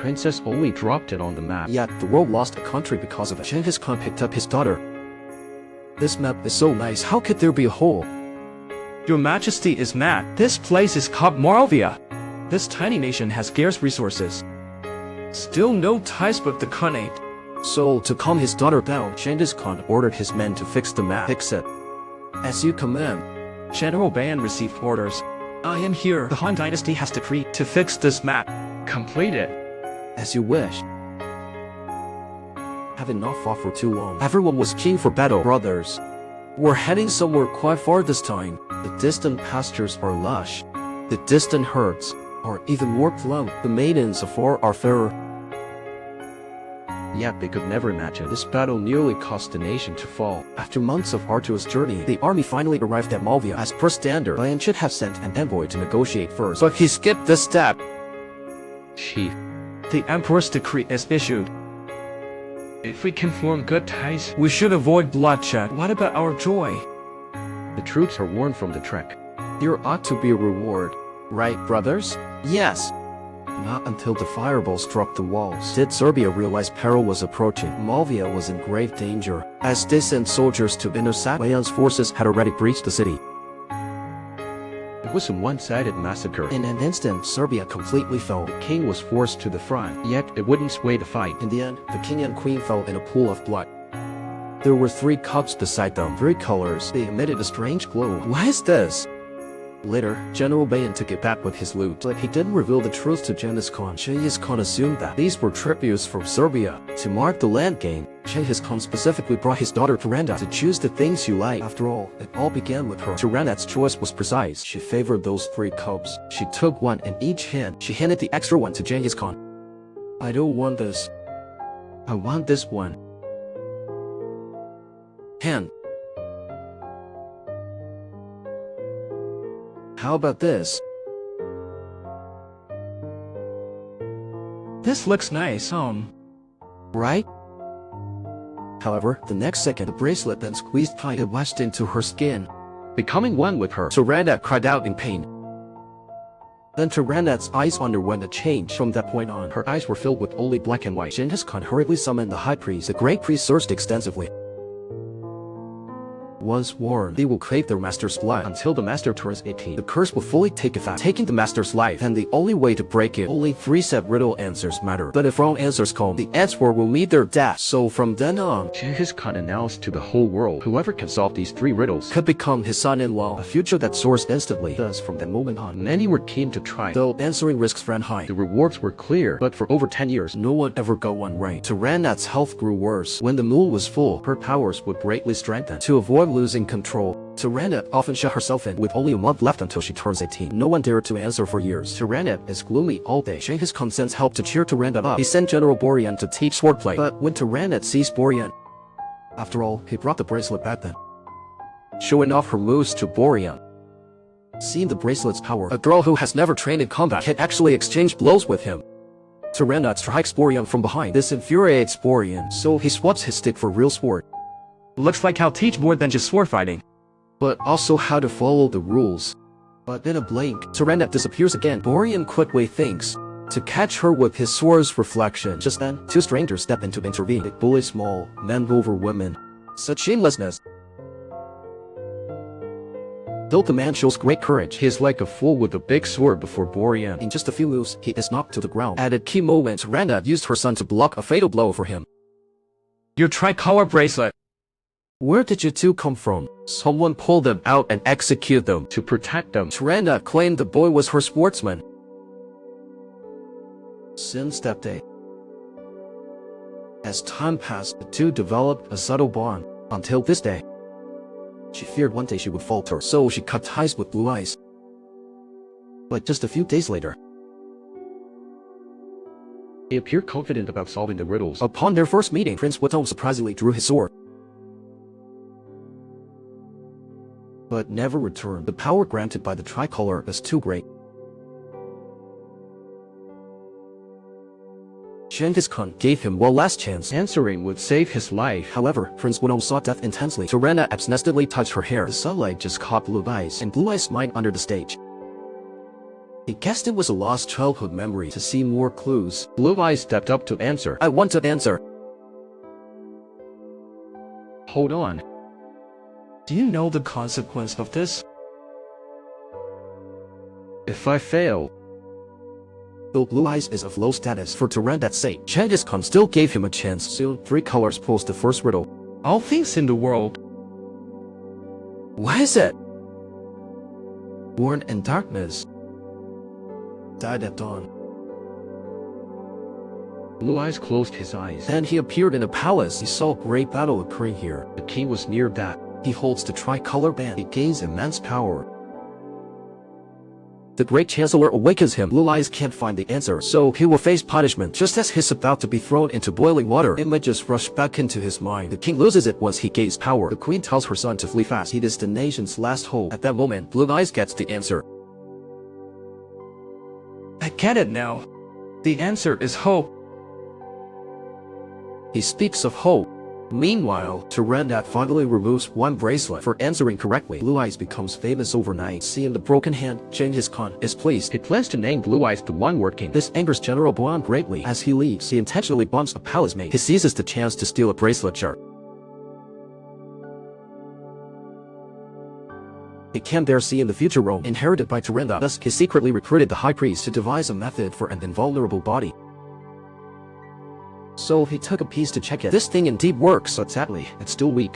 princess only dropped it on the map. Yet the world lost a country because of it. Genghis Khan picked up his daughter. This map is so nice, how could there be a hole? Your Majesty is mad. This place is called Moravia. This tiny nation has scarce resources. Still no ties with the Khanate. So, to calm his daughter down, Genghis Khan ordered his men to fix the map. Fix it. As you command. General Bayan received orders. I am here. The Han dynasty has decreed to fix this map. Complete it. As you wish. Having not fought for too long, everyone was keen for battle. Brothers, we're heading somewhere quite far this time. The distant pastures are lush. The distant herds are even more plump. The maidens afar are fairer. Yet they could never imagine this battle nearly caused the nation to fall. After months of arduous journey, the army finally arrived at Moravia. As per standard, Bayan should have sent an envoy to negotiate first, but he skipped this step. Chief, the Emperor's decree is issued. If we can form good ties, we should avoid bloodshed. What about our joy? the troops are warned from the trek. There ought to be a reward, right, brothers? Yes. Not until the fireball struck the walls did Serbia realize peril was approaching. Moravia was in grave danger, as they sent soldiers to intercept. Bayan's forces had already breached the city. It was a one-sided massacre. In an instant, Serbia completely fell. The king was forced to the front, yet it wouldn't sway the fight. In the end, the king and queen fell in a pool of blood. There were 3 cups beside them, 3 colors. They emitted a strange glow. Why is this? Later, General Bayan took it back with his loot, but he didn't reveal the truth to Genghis Khan. Genghis Khan assumed that these were tributes from Serbia. To mark the land gain, Genghis Khan specifically brought his daughter Turandot to choose the things you like. After all, it all began with her. Turandot's choice was precise. She favored those 3 cups. She took one in each hand. She handed the extra one to Genghis Khan. I don't want this. I want this one. Hand. How about this? This looks nice, Right? However, the next second, the bracelet then squeezed tight and washed into her skin, becoming one with her. Turandot cried out in pain. Then Turandot's eyes underwent a change. From that point on, her eyes were filled with only black and white. Genghis Khan hurriedly summoned the high priest. The great priest searched extensively. Once warned, they will crave their master's blood until the master turns 18. The curse will fully take effect, taking the master's life, and the only way to break it, only 3 set riddle answers matter. But if wrong answers come, the answer will meet their death. So from then on, Genghis Khan announced to the whole world, whoever can solve these 3 riddles could become his son-in-law, a future that soars instantly. Thus, from that moment on, many were keen to try. Though answering risks ran high, The rewards were clear, but for over 10 years, no one ever got one right. Turandot's health grew worse. When the moon was full, her powers would greatly strengthen. To avoid losing control, Turandot often shut herself in with only a month left until she turns 18. No one dared to answer for years. Turandot is gloomy all day. Genghis Khan sends help to cheer Turandot up. He sent General Boryan to teach swordplay. But when Turandot sees Boryan, after all, he brought the bracelet back then, showing off her moves to Boryan. Seeing the bracelet's power, a girl who has never trained in combat can actually exchange blows with him. Turandot strikes Boryan from behind. This infuriates Boryan, so he swaps his stick for real sword. Looks like I'll teach more than just sword fighting, but also how to follow the rules. But in a blink, Turandot disappears again. Boryan quickly thinks to catch her with his sword's reflection. Just then, 2 strangers step in to intervene. They bully small men over women. Such shamelessness. Though the man shows great courage, he is like a fool with a big sword before Boryan. in just a few moves, he is knocked to the ground. At a key moment, Turandot used her son to block a fatal blow for him. your tricolor bracelet. Where did you 2 come from? Someone pulled them out and execute them. To protect them, Turandot claimed the boy was her sportsman. Since that day, as time passed, the 2 developed a subtle bond. Until this day, she feared one day she would falter, so she cut ties with Blue Eyes. But just a few days later, he appeared confident about solving the riddles. upon their first meeting, Prince Wutong surprisingly drew his sword, but never returned. The power granted by the tricolor is too great. Genghis Khan gave him one last chance. Answering would save his life. However, Prince Wutong sought death intensely. Turandot abstinently touched her hair. The sunlight just caught Blue Eyes, and Blue Eyes smiled under the stage. He guessed it was a lost childhood memory to see more clues. Blue Eyes stepped up to answer. I want to answer. Hold on. Do you know the consequence of this? If I fail, Though Blue Eyes is of low status for Turandot's sake, Genghis Khan still gave him a chance. Soon, 3 colors posed the first riddle. All things in the world. What is it? Born in darkness, died at dawn. Blue Eyes closed his eyes. Then he appeared in a palace. He saw a great battle occurring here. The king was near that. He holds the tricolor band. He gains immense power. The great chancellor awakens him. Blue Eyes can't find the answer, so he will face punishment. Just as he's about to be thrown into boiling water, images rush back into his mind. The king loses it once he gains power. The queen tells her son to flee fast. He is the nation's last hope. At that moment, Blue Eyes gets the answer. I get it now. The answer is hope. He speaks of hope. Meanwhile, Turandot finally removes 1 bracelet. For answering correctly, Blue Eyes becomes famous overnight. Seeing the broken hand, Genghis Khan is pleased. He plans to name Blue Eyes the one-word king. This angers General Buan greatly. As he leaves, he intentionally bumps a palace mate. He seizes the chance to steal a bracelet jar. He can there see in the future Rome, inherited by Turandot. Thus, he secretly recruited the high priest to devise a method for an invulnerable body. So he took a piece to check it. This thing indeed works, but sadly, it's still weak.